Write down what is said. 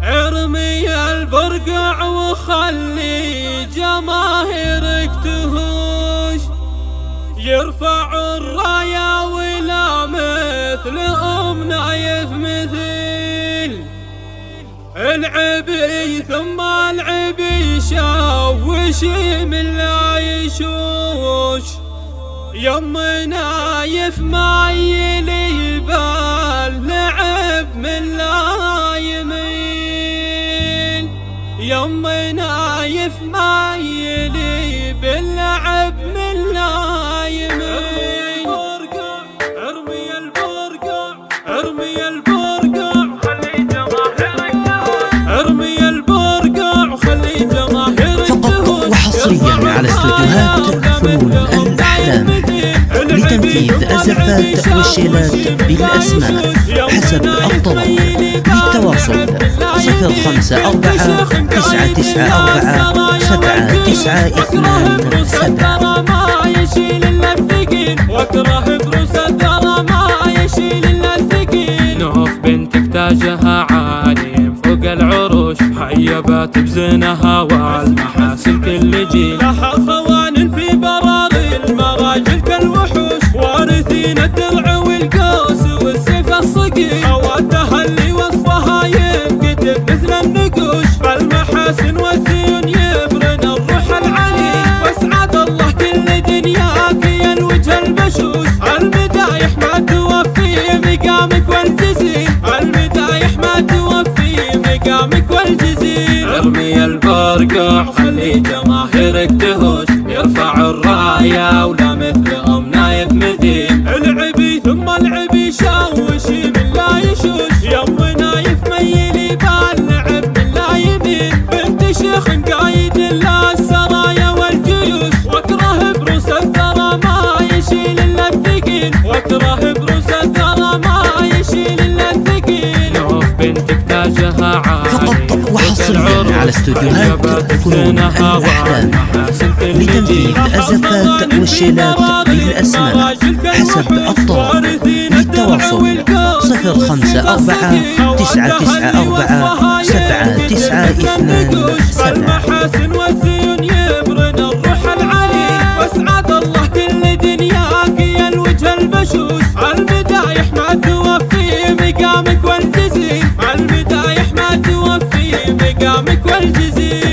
ارمي البرقع وخلي جماهيرك تهوش، يرفع الراية ولا مثل نايف مثيل العبي ثم العبي شوش من لا يشوش. يم نايف ما يلي باللعب من لا يميل، يم نايف ما يلي باللعب من لا يميل. ارمي البرقع ارمي البرقع خلي جماهيرك ارمي البرقع وخلي جماهيرك فقط وحصريا على استوديوهات فنون الأحلام لتنفيذ الزفات والشيلات بالأسماء حسب الطلب. للتواصل 054 994 7927. ما يشيل الا الثقيل واكره بروس الثرى ما يشيل الا الثقيل. نوف بنتك تاجها عالي فوق العروش، حيبات بزينها والمحاسن كل جيل. لها خوان في براري المراجل كالوحوش، وارثين الدرع والقوس والسيف الصقيل. خواتها اللي وصفها ينكتب مثل النقوش، بالمحاسن والزيون يبرن الروح العلي. واسعد الله كل دنياك يا الوجه البشوش، المدايح ما توفي مقامك والجزيل، المدايح ما توفي مقامك والجزيل. ارمي البرقع خلي جماهيرك تهوش، يرفع الراية ولا مثل نايف مثيل العبي ثم العبي شوش من لا يشوش. يم نايف ميلي باللعب من لا يميل، بنت شيخ قايد لا السرايا والجيوش. واكره بروس الثرى ما يشيل الا الثقيل، واكره بروس الثرى ما يشيل الا الثقيل. نوف بنتك تاجها عالي فقط وحصريا على استوديوهات فنون الأحلام لتنفيذ الزفات والشيلات بالأسماء حسب الطلب. للتواصل 054 994 7927. المحاسن والزيون يبرن الروح العلي. واسعد الله كل دنياك يا الوجه البشوش، المدايح ما توفي مقامك والجزيل، المدايح ما توفي مقامك والجزيل.